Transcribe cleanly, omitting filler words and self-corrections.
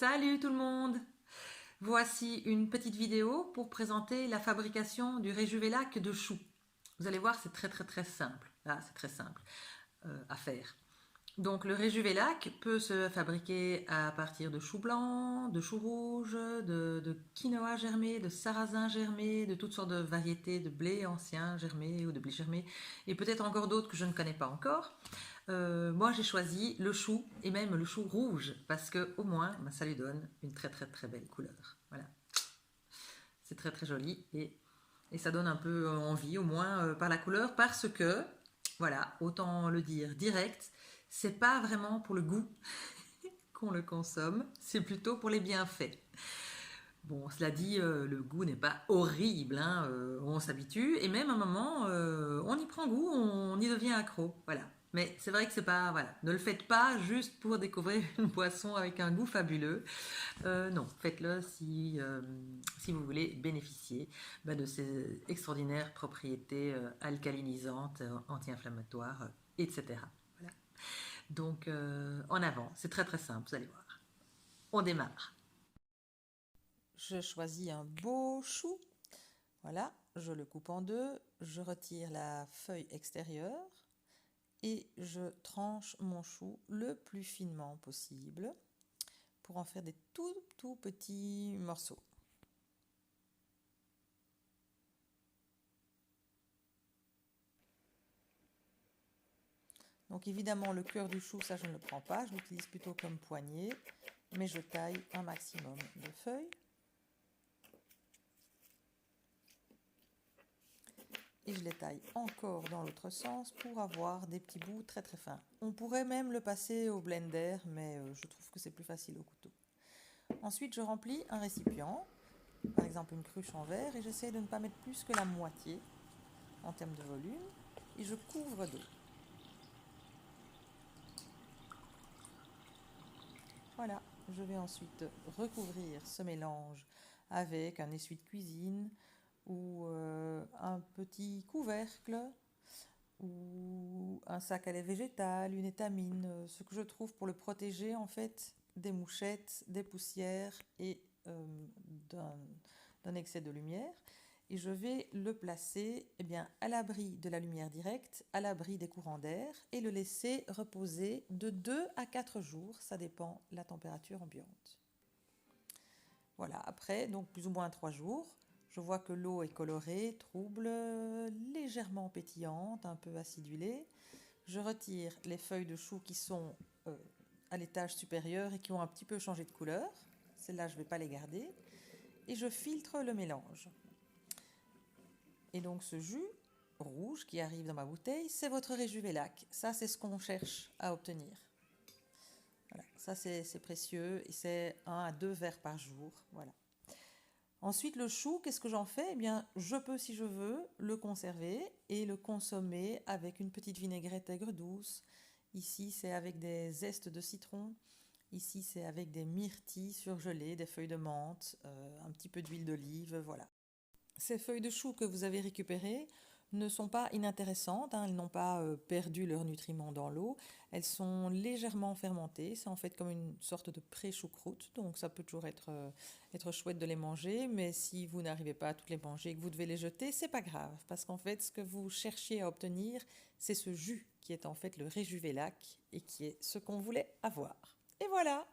Salut tout le monde! Voici une petite vidéo pour présenter la fabrication du réjuvelac de choux. Vous allez voir, c'est très simple. Là, c'est très simple à faire. Donc le réjuvelac peut se fabriquer à partir de choux blancs, de choux rouges, de quinoa germé, de sarrasin germé, de toutes sortes de variétés de blé ancien germé ou de blé germé, et peut-être encore d'autres que je ne connais pas encore. Moi j'ai choisi le chou et même le chou rouge parce que au moins ça lui donne une très belle couleur. Voilà, c'est très joli et ça donne un peu envie au moins par la couleur parce que voilà, autant le dire direct, c'est pas vraiment pour le goût qu'on le consomme, c'est plutôt pour les bienfaits. Bon, cela dit, le goût n'est pas horrible, hein, on s'habitue et même à un moment, on y prend goût, on y devient accro, voilà. Mais c'est vrai que c'est pas, voilà, ne le faites pas juste pour découvrir une boisson avec un goût fabuleux. Non, faites-le si vous voulez bénéficier de ces extraordinaires propriétés alcalinisantes, anti-inflammatoires, etc. Voilà. Donc, en avant, c'est très simple, vous allez voir. On démarre. Je choisis un beau chou. Voilà, je le coupe en deux, je retire la feuille extérieure et je tranche mon chou le plus finement possible pour en faire des tout petits morceaux. Donc évidemment le cœur du chou, ça je ne le prends pas, je l'utilise plutôt comme poignée, mais je taille un maximum de feuilles. Et je les taille encore dans l'autre sens pour avoir des petits bouts très fins. On pourrait même le passer au blender, mais je trouve que c'est plus facile au couteau. Ensuite, je remplis un récipient, par exemple une cruche en verre, et j'essaie de ne pas mettre plus que la moitié en termes de volume, et je couvre d'eau. Voilà, je vais ensuite recouvrir ce mélange avec un essuie de cuisine ou un petit couvercle ou un sac à lait végétal, une étamine, ce que je trouve pour le protéger en fait des mouchettes, des poussières et d'un excès de lumière. Et je vais le placer à l'abri de la lumière directe, à l'abri des courants d'air et le laisser reposer de 2 à 4 jours, ça dépend de la température ambiante. Voilà, après, donc plus ou moins 3 jours, je vois que l'eau est colorée, trouble, légèrement pétillante, un peu acidulée. Je retire les feuilles de chou qui sont à l'étage supérieur et qui ont un petit peu changé de couleur. Celles-là, je ne vais pas les garder. Et je filtre le mélange. Et donc ce jus rouge qui arrive dans ma bouteille, c'est votre réjuvelac. Ça, c'est ce qu'on cherche à obtenir. Voilà, ça c'est précieux et c'est 1 à 2 verres par jour. Voilà. Ensuite, le chou, qu'est-ce que j'en fais? Eh bien, je peux, si je veux, le conserver et le consommer avec une petite vinaigrette aigre douce. Ici, c'est avec des zestes de citron. Ici, c'est avec des myrtilles surgelées, des feuilles de menthe, un petit peu d'huile d'olive, voilà. Ces feuilles de chou que vous avez récupérées ne sont pas inintéressantes, hein, elles n'ont pas perdu leurs nutriments dans l'eau, elles sont légèrement fermentées, c'est en fait comme une sorte de pré-choucroute, donc ça peut toujours être chouette de les manger, mais si vous n'arrivez pas à toutes les manger et que vous devez les jeter, c'est pas grave, parce qu'en fait ce que vous cherchiez à obtenir, c'est ce jus qui est en fait le réjuvelac et qui est ce qu'on voulait avoir. Et voilà!